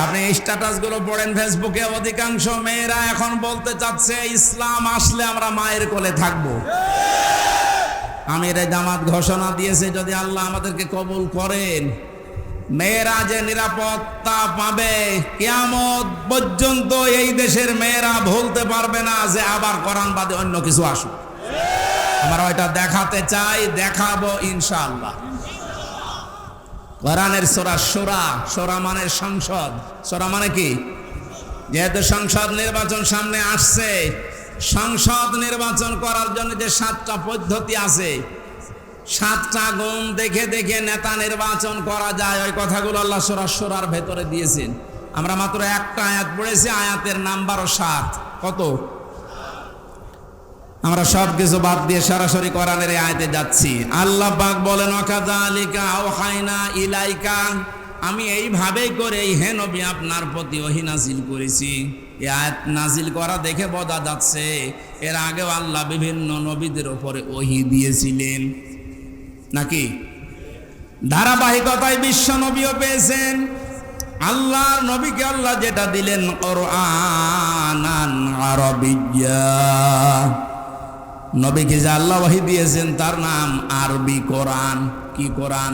আপনি স্ট্যাটাস গুলো পড়েন ফেসবুকে, অধিকাংশ মেয়েরা এখন বলতে চাচ্ছে ইসলাম আসলে আমরা মায়ের কোলে থাকবো। আমির জামাত ঘোষণা দিয়েছে, যদি আল্লাহ আমাদেরকে কবুল করেন, মেয়েরা যে নিরাপত্তা পাবে কিয়ামত পর্যন্ত এই দেশের মেয়েরা ভুলতে পারবে না যে আবার কোরআন বাদে অন্য কিছু আসুক। আমরা ওইটা দেখাতে চাই, দেখাবো ইনশাআল্লাহ। কোরআনের সূরা শূরা, শূরা মানে সংসদ, শূরা মানে কি? যেহেতু সংসদ নির্বাচন সামনে আসছে, সংসদ নির্বাচন করার জন্য যে 7টা পদ্ধতি আছে, 7টা গুণ দেখে দেখে নেতা নির্বাচন করা যায়, ওই কথাগুলো আল্লাহ সূরা শূরার ভেতরে দিয়েছেন। আমরা মাত্র একটা আয়াত পড়েছি, আয়াতের নাম্বারও 7। কত? আমরা সব কিছু বাদ দিয়ে সরাসরি কোরআনের এই আয়াতে যাচ্ছি। আল্লাহ পাক বলেন, ওয়াকাযালিকা আওহাইনা ইলাইকা, আমি এইভাবেই করে হে নবী আপনার প্রতি ওহী নাজিল করেছি। এই আয়াত নাজিল করা দেখে বোঝা যাচ্ছে এর আগেও আল্লাহ বিভিন্ন নবীদের উপরে ওহী দিয়েছিলেন, নাকি? ধারাবাহিকতায় বিশ্ব নবীও পেয়েছেন। আল্লাহর নবীকে আল্লাহ যেটা দিলেন কোরআনান আরবিয়্যা, নবীকে যে আল্লাহ ওহী দিয়েছেন তার নাম আরবি কোরআন। কি কোরআন?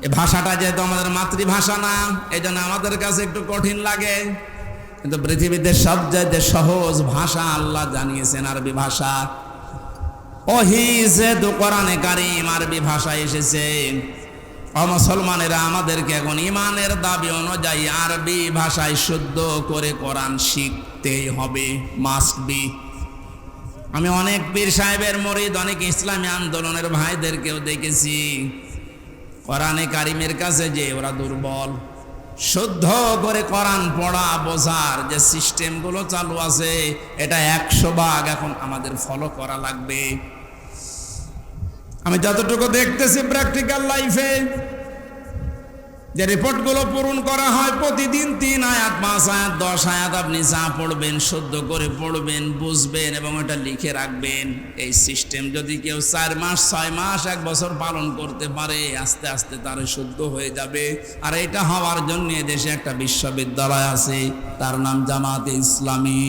এই ভাষাটা যেহেতু আমাদের মাতৃভাষা না, এই জন্য আমাদের কাছে একটু কঠিন লাগে, কিন্তু পৃথিবীতে সবচাইতে সহজ ভাষা আল্লাহ জানিয়েছেন আরবি ভাষা। ওহী যেহেতু কোরআনে কারিম আরবি ভাষা এসেছে, মুসলমানেরা আমাদেরকে এখন ইমানের দাবি অনুযায়ী আরবি ভাষায় শুদ্ধ করে কোরআন শিখতেই হবে, মাস্ট বি। আমি অনেক পীর সাহেবের মুরিদ, অনেক ইসলামী আন্দোলনের ভাইদেরকেও দেখেছি কোরআনে কারিমের কাছে যে ওরা দুর্বল। শুদ্ধ করে কোরআন পড়া বোঝার যে সিস্টেমগুলো চালু আছে, এটা 100% এখন আমাদের ফলো করা লাগবে। আমি যতটুকু দেখতেছি প্র্যাকটিক্যাল লাইফে, যে রিপোর্টগুলো পূরণ করা হয় প্রতিদিন 3 আয়াত 5 আয়াত 10 আয়াত আপনি যা পড়বেন শুদ্ধ করে পড়বেন, বুঝবেন এবং এটা লিখে রাখবেন। এই সিস্টেম যদি কেউ 4 মাস 6 মাস 1 বছর পালন করতে পারে, আস্তে আস্তে তার শুদ্ধ হয়ে যাবে। আর এটা হওয়ার জন্য দেশে একটা বিশ্ববিদ্যালয় আছে, তার নাম জামাতে ইসলামী।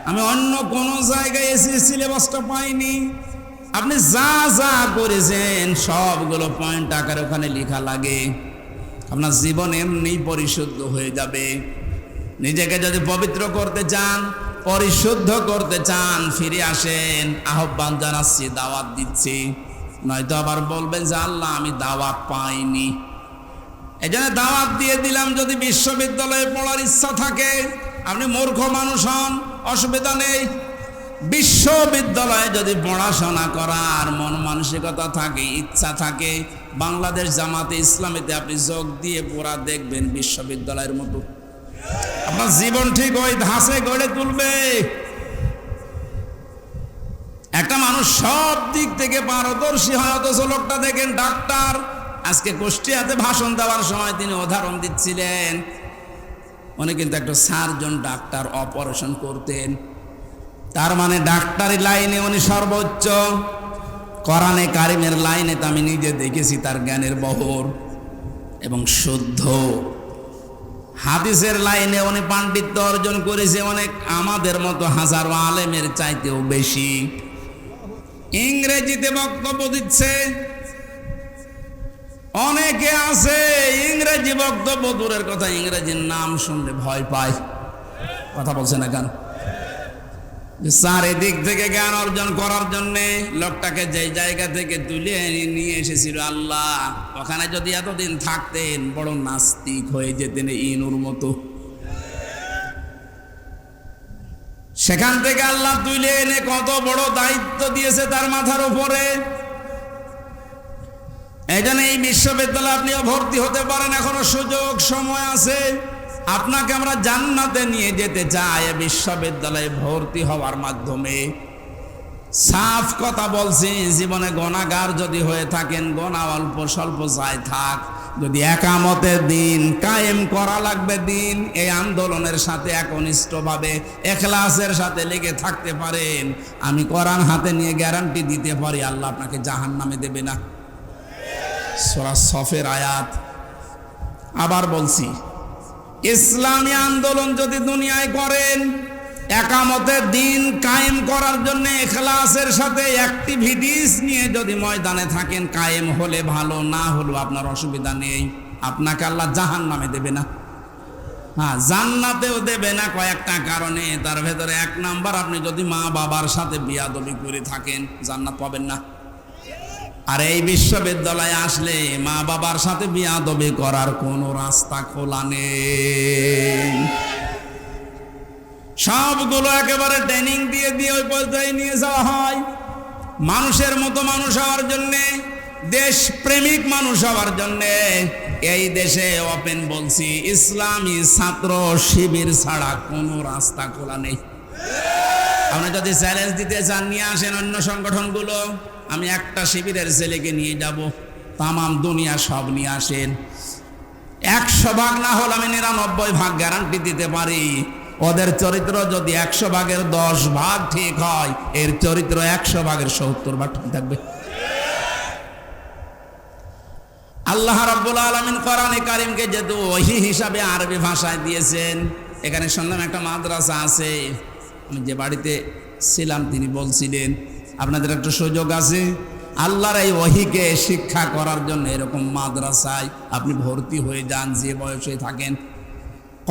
আমি অন্য কোনো জায়গায় এসে সিলেবাসটা পাইনি। আপনি যা যা করেছেন সবগুলো পয়েন্ট আকারে ওখানে লেখা লাগে। আপনার জীবন এমনি পরিশুদ্ধ হয়ে যাবে। নিজেকে যদি পবিত্র করতে চান, পরিশুদ্ধ করতে চান, ফিরে আসেন। আহ্বান জানাচ্ছি, দাওয়াত দিচ্ছি। নয়তো আবার বলবেন যে আল্লাহ আমি দাওয়াত পাইনি। এই জন্য দাওয়াত দিয়ে দিলাম। যদি বিশ্ববিদ্যালয়ে পড়ার ইচ্ছা থাকে, আপনি মূর্খ মানুষ হন, অসুবিধা নেই। বিশ্ববিদ্যালয়ে যদি পড়াশোনা করার মন মানসিকতা থাকে, ইচ্ছা থাকে, বাংলাদেশ জামাতে ইসলামীতে আপনি যোগ দিয়ে পুরা দেখবেন বিশ্ববিদ্যালয়ের মতো। আপনার জীবন ঠিক ওই ধাঁচে গড়ে তুলবে। একটা মানুষ সব দিক থেকে পারদর্শী হয়, অথচ লোকটা দেখেন ডাক্তার। আজকে কুষ্টিয়াতে ভাষণ দেওয়ার সময় তিনি উদাহরণ দিচ্ছিলেন। উনি কিন্তু একটা সার্জন ডাক্তার, অপারেশন করতেন। তার মানে ডাক্তারি লাইনে উনি সর্বোচ্চ। কোরআনে কারিমের লাইনে তো আমি নিজে দেখেছি তার জ্ঞানের বহর এবং শুদ্ধ। হাদিসের লাইনে উনি পাণ্ডিত্য অর্জন করেছে অনেক আমাদের মতো হাজারো আলেমের চাইতেও বেশি। ইংরেজিতে বক্তব্য দিচ্ছে। অনেকে আছে ইংরেজি বক্তব্য দূরের কথা, ইংরেজির নাম শুনলে ভয় পায়। কথা বলছে না কেন? চারিদিক থেকে জ্ঞান অর্জন করার জন্য লোকটাকে যে জায়গা থেকে তুলে নিয়ে এসেছিল আল্লাহ, ওখানে যদি এতদিন থাকতেন বড় নাস্তিক হয়ে যেতেন ইনুর মতো। সেখান থেকে আল্লাহ তুলে এনে কত বড় দায়িত্ব দিয়েছে তার মাথার উপরে। এই জন্য এই বিশ্ববিদ্যালয়ে আপনিও ভর্তি হতে পারেন, এখনো সুযোগ সময় আছে। আপনাকে আমরা জান্নাতে নিয়ে যেতে চাই বিশ্ববিদ্যালয়ে ভর্তি হওয়ার মাধ্যমে। সাফ কথা বলছি, জীবনে গুনাহগার যদি হয়ে থাকেন, গুনাহ অল্প স্বল্প যাই থাক, যদি একামতের দিন কায়েম করা লাগবে দিন, এই আন্দোলনের সাথে একনিষ্ঠভাবে ইখলাসের সাথে লেগে থাকতে পারেন, আমি কোরআন হাতে নিয়ে গ্যারান্টি দিতে পারি আল্লাহ আপনাকে জাহান্নামে দেবে না। সূরা সফের আয়াত। আবার বলছি, ইসলামী আন্দোলন যদি দুনিয়ায় করেন, একামতের দিন কায়েম করার জন্য ইখলাসের সাথে অ্যাক্টিভিটিস নিয়ে যদি ময়দানে থাকেন, কায়েম হলে ভালো, না হলেও আপনার অসুবিধা নেই। আপনাকে আল্লাহ জাহান্নামে দেবে না, হ্যাঁ জান্নাতেও দেবে না কয়েকটা কারণে। তার ভেতরে 1 নাম্বার, আপনি যদি মা বাবার সাথে বিয়াদবি করে থাকেন জান্নাত পাবেন না। আর এই বিশ্ববিদ্যালয়ে আসলে মা বাবার সাথে বিয়াদবি করার কোনো রাস্তা খোলা নেই। সবগুলো একেবারে ট্রেনিং দিয়ে দিয়ে ওই পর্যায়ে নিয়ে যাওয়া হয়। মানুষের মতো মানুষ হওয়ার জন্যে, দেশ প্রেমিক মানুষ হওয়ার জন্যে এই দেশে ওপেন বলছি, ইসলামী ছাত্র শিবির ছাড়া কোনো রাস্তা খোলা নেই। আপনি যদি চ্যালেঞ্জ দিতে চান, নিয়ে আসেন অন্য সংগঠনগুলো, আমি একটা শিবিরের ছেলেকে নিয়ে যাব, তামাম দুনিয়া সব নিয়ে আসেন। 100 ভাগ না হলে আমি 99 ভাগ গ্যারান্টি দিতে পারি। ওদের চরিত্র যদি 100 ভাগের 10 ভাগ ঠিক হয়, এর চরিত্র 100 ভাগের 70 ভাগ ঠিক থাকবে। আল্লাহ রাব্বুল আলামিন কোরআনে কারীমকে যেহেতু ওহী হিসাবে আরবি ভাষায় দিয়েছেন, এখানে শুনলাম একটা মাদ্রাসা আছে। আমি যে বাড়িতে ছিলাম তিনি বলছিলেন আপনাদের একটা সুযোগ আছে, আল্লাহর এই ওহীকে শিক্ষা করার জন্য এরকম মাদ্রাসায় আপনি ভর্তি হয়ে যান যে বয়সে থাকেন।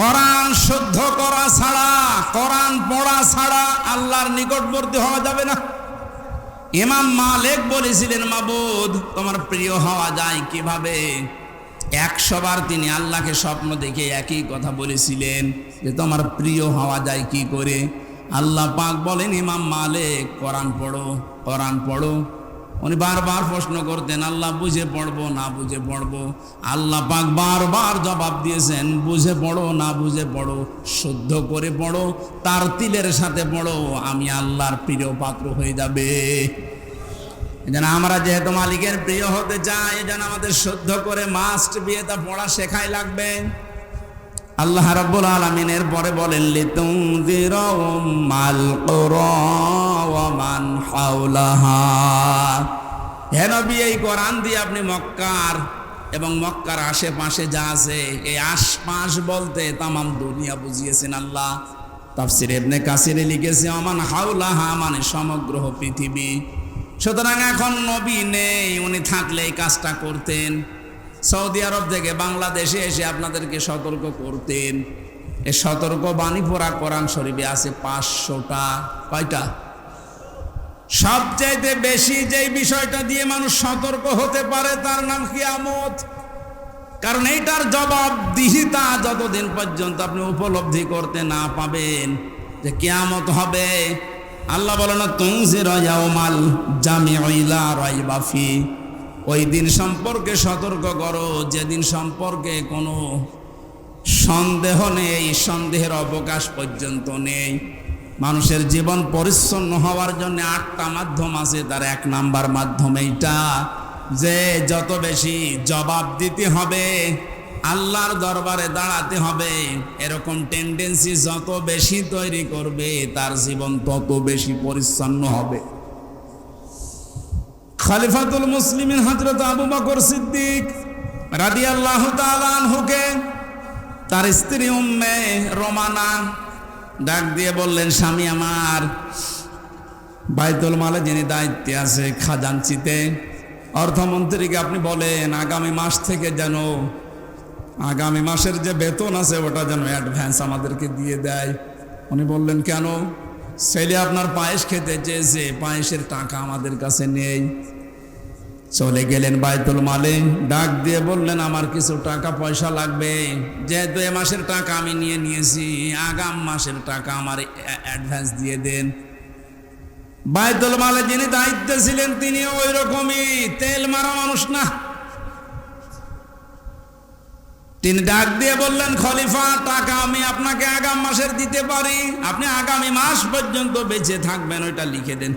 কোরআন শুদ্ধ করা ছাড়া, কোরআন পড়া ছাড়া আল্লাহর নিকটবর্তী হওয়া যাবে না। ইমাম মালিক বলেছিলেন, মাবুদ তোমার প্রিয় হওয়া যায় কিভাবে? 100 বার তিনি আল্লাহকে স্বপ্ন দেখে একই কথা বলেছিলেন যে তোমার প্রিয় হওয়া যায় কি করে? আল্লাহ পাক বলেন, ইমাম মালিক কোরআন পড়ো, কোরআন পড়ো। উনি বারবার প্রশ্ন করতেন, আল্লাহ বুঝে পড়বো না বুঝে পড়বো? আল্লাহ পাক বারবার জবাব দিয়েছেন, বুঝে পড়ো না বুঝে পড়ো, শুদ্ধ করে পড়ো, তার তিলের সাথে পড়ো, আমি আল্লাহর প্রিয় পাত্র হয়ে যাবে। যেন আমরা যেহেতু মালিকের প্রিয় হতে চাই, যেন আমাদের শুদ্ধ করে মাস্ট বিয়েটা পড়া শেখাই লাগবে। আল্লাহ রাব্বুল আলামিনের পরে বলেন লিতুনযিরা উম্মাল কুরা ওয়া মান হাওলাহা। হে নবী, এই কোরআন দিয়ে আপনি মক্কার এবং মক্কার আশেপাশে যা আছে, এই আশপাশ বলতে তামাম দুনিয়া বুঝিয়েছেন আল্লাহ। তাফসির ইবনে কাসিরে লিখেছে ওমান হাওলাহা মানে সমগ্র পৃথিবী। সুতরাং এখন নবী নেই, উনি থাকলে এই কাজটা করতেন। সৌদি আরব থেকে বাংলাদেশে এসে আপনাদেরকে সতর্ক করতেন। এই সতর্ক বাণী পড়া কোরআন শরীফে আছে 500টা। কয়টা? সবচাইতে বেশি যেই বিষয়টা দিয়ে মানুষ সতর্ক হতে পারে তার নাম কিয়ামত। কারণ এইটার জবাবদিহিতা যতদিন পর্যন্ত আপনি উপলব্ধি করতে না পাবেন যে কিয়ামত হবে, আল্লাহ বলেন তুনজিরা ইয়াউমাল জামিউ লা রাইবা ফি, ওই দিন সম্পর্কে সতর্ক করো যেদিন সম্পর্কে কোনো সন্দেহ নেই, সন্দেহের অবকাশ পর্যন্ত নেই। মানুষের জীবন পরিচ্ছন্ন হওয়ার জন্য 8টা মাধ্যম আছে, তার 1 নাম্বার মাধ্যম এইটা যে যত বেশি জবাব দিতে হবে, আল্লাহর দরবারে দাঁড়াতে হবে, এরকম টেন্ডেন্সি যত বেশি তৈরি করবে তার জীবন তত বেশি পরিচ্ছন্ন হবে। খলিফাতুল মুসলিমিন হযরত আবু বকর সিদ্দিক রাদিয়াল্লাহু তাআলা আনহুকে তার স্ত্রী উম্মে রোমানা ডাক দিয়ে বললেন, স্বামী আমার, বাইতুল মালে যিনি দায়িত্বে আছে খাজানচিতে, অর্থমন্ত্রীকে আপনি বলেন আগামী মাস থেকে যেন আগামী মাসের যে বেতন আছে ওটা যেন অ্যাডভান্স আমাদেরকে দিয়ে দেয়। উনি বললেন, কেন? ছেলে আপনার পায়েস খেতে চেয়েছে, পায়েসের টাকা আমাদের কাছে নেই। চলে গেলেন বাইতুল মালে, ডাক দিয়ে বললেন আমার কিছু টাকা পয়সা লাগবে, যেহেতু এ মাসের টাকা আমি নিয়েছি, আগাম মাসের টাকা আমার অ্যাডভান্স দিয়ে দেন। বাইতুল মালে যিনি দায়িত্বে ছিলেন তিনি ওই রকমই তেল মারা মানুষ না। তিনি ডাক দিয়ে বললেন, খলিফা, টাকা আমি আপনাকে আগাম মাসের দিতে পারি, আপনি আগামী মাস পর্যন্ত বেঁচে থাকবেন, ওইটা লিখে দেন।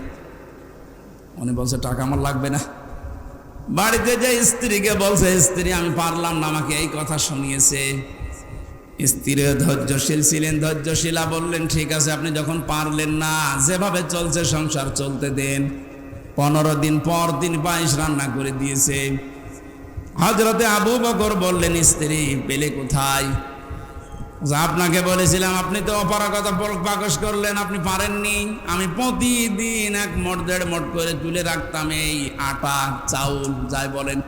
উনি বলছে টাকা আমার লাগবে না। বাড়িতে যে স্ত্রীকে বলছে, স্ত্রী আমি পারলাম না, আমাকে এই কথা শুনিয়েছে। স্ত্রী ধৈর্যশীল ছিলেন, ধৈর্যশীলা বললেন, ঠিক আছে, আপনি যখন পারলেন না, যেভাবে চলছে সংসার চলতে দেন। 15 দিন পর তিনি পায়েস রান্না করে দিয়েছে। হযরতে আবু বকর বললেন, স্ত্রী পেলে কোথায়? আপনাকে বলেছিলাম, আপনি তো অপারগতা প্রকাশ করলেন, আপনি পারেননি। আমি প্রতিদিন 1 মণ 1.5 মণ করে তুলে রাখতাম এই আটা চাউল যাই বলেন।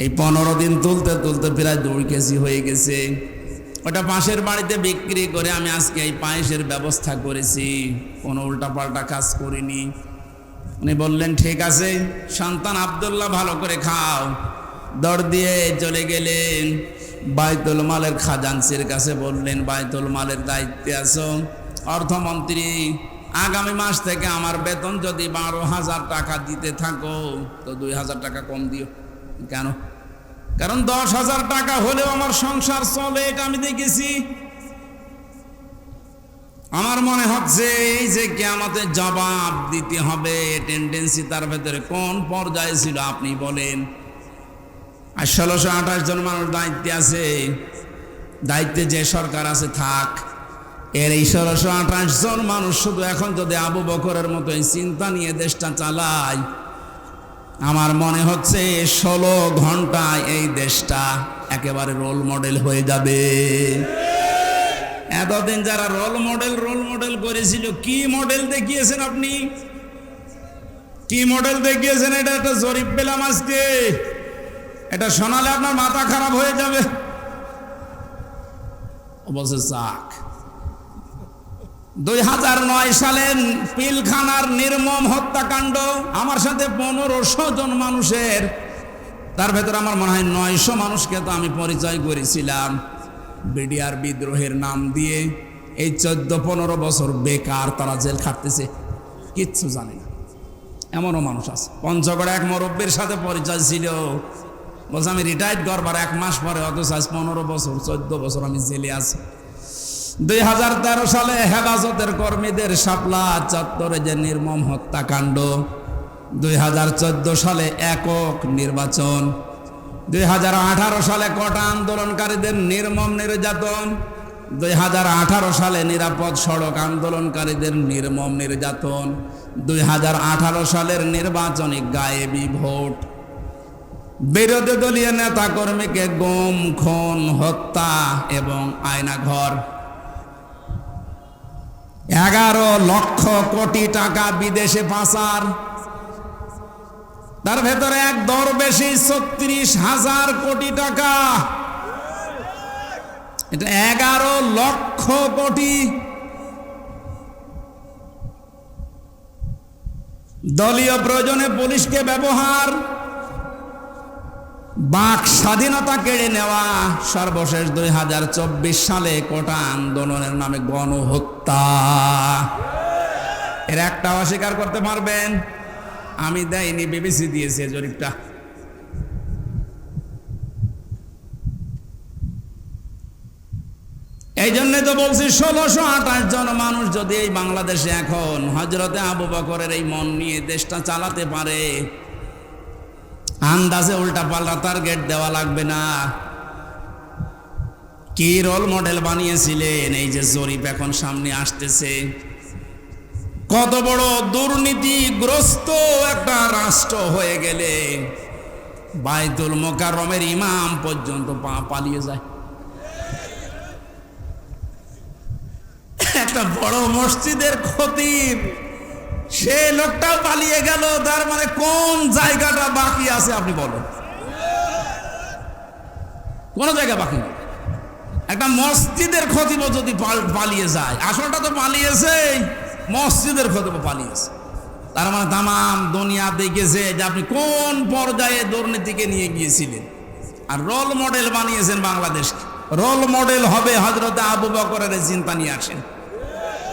এই 15 দিন তুলতে তুলতে প্রায় 2 কেজি হয়ে গেছে। ওটা পাশের বাড়িতে বিক্রি করে আমি আজকে এই পায়েসের ব্যবস্থা করেছি, কোনো উল্টাপাল্টা কাজ করিনি। উনি বললেন, ঠিক আছে, সন্তান আব্দুল্লাহ ভালো করে খাও। দৌড় দিয়ে চলে গেলেন বাইতুল মালের খাজানচির কাছে, বললেন বাইতুল মালের দায়িত্বে আছো, অর্থমন্ত্রী, আগামী মাস থেকে আমার বেতন যদি 12,000 টাকা দিতে থাকো তো 2,000 টাকা কম দিও। কেন? কারণ 10,000 টাকা হলেও আমার সংসার চলে, এটা আমি দেখেছি। আমার মনে হচ্ছে এই যে কিয়ামতের জবাব দিতে হবে টেন্ডেন্সি তার ভেতরে কোন পর্যায়ে ছিল আপনি বলেন। আর 1628 জন মানুষ দায়িত্বে আছে, দায়িত্বে যে সরকার আছে থাক, এর এই 1628 জন মানুষ শুধু এখন যদি আবু বকরের মতো এই চিন্তা নিয়ে দেশটা চালায়, আমার মনে হচ্ছে 16 ঘন্টায় এই দেশটা একেবারে রোল মডেল হয়ে যাবে। এতদিন যারা রোল মডেল করেছিল, কি মডেল দেখিয়েছেন আপনি? কি মডেল দেখিয়েছেন? এটা একটা জরিপ পেলাম আজকে, এটা শোনালে আপনার মাথা খারাপ হয়ে যাবে। অবশ্য চাক 2009 সালের পিলখানার নির্মম হত্যাকাণ্ড, আমার সাথে 1500 জন মানুষের, তার ভেতরে আমার মনে হয় 900 মানুষকে তো আমি পরিচয় করেছিলাম বিডিআর বিদ্রোহের নাম দিয়ে। এই 14-15 বছর বেকার তারা জেল খাটতেছে, কিচ্ছু জানে না, এমনও মানুষ আছে। পঞ্চগড়ে এক মুরব্বীর সাথে পরিচয় ছিল, বলছে আমি রিটায়ার্ড করবার 1 মাস পরে, অথচ 15 বছর 14 বছর আমি জেলে আছি। 2013 সালে হেফাজতের কর্মীদের শাপলা চত্বরে যে নির্মম হত্যাকাণ্ড, 2014 সালে একক নির্বাচন, 2018 সালে কোটা আন্দোলনকারীদের নির্মম নির্যাতন, 2018 সালে নিরাপদ সড়ক আন্দোলনকারীদের নির্মম নির্যাতন, 2018 সালের নির্বাচনী গায়েবী ভোট, বিরোধী দলীয় নেতা কর্মীকে গুম, খুন, হত্যা এবং আয়নাঘর, 11 লক্ষ কোটি টাকা বিদেশে পাচার, তার ভেতরে এক দরবেশী 36,000 কোটি টাকা, এটা 11 লক্ষ কোটি। দলীয় প্রয়োজনে পুলিশকে ব্যবহার, বাক স্বাধীনতা কেড়ে নেওয়া, সর্বশেষ 2024 সালে কোটা আন্দোলনের নামে গণহত্যা। এর একটা অস্বীকার করতে পারবেন? আমি দেয়নি, বিবিসি দিয়েছে জরিপটা। এই জন্যই তো বলছি 1628 জন মানুষ যদি এই বাংলাদেশে এখন হযরতে আবু বকরের এই মন নিয়ে দেশটা চালাতে পারে, আন্দাজে উল্টা পাল্টা টার্গেট দেওয়া লাগবে না। কি রোল মডেল বানিয়েছিলেন? এই যে জরিপ এখন সামনে আসতেছে, কত বড় দুর্নীতিগ্রস্ত একটা রাষ্ট্র হয়ে গেলে বাইতুল মোকাররমের ইমাম পর্যন্ত পালিয়ে যায়। একটা বড় মসজিদের খতিব, সে লোকটাও পালিয়ে গেল। তার মানে কোন জায়গাটা বাকি আছে আপনি বলেন? কোন জায়গা বাকি নেই। একটা মসজিদের খতিব যদি পালিয়ে যায়, আসলটা তো পালিয়েছে, মসজিদের খতিব পালিয়েছে। তার মানে তামাম দুনিয়া দেখেছে যে আপনি কোন পর্যায়ে দুর্নীতিকে নিয়ে গিয়েছিলেন, আর রোল মডেল বানিয়েছেন বাংলাদেশকে। রোল মডেল হবে হযরতে আবু বকরের চিন্তা নিয়ে আসেন।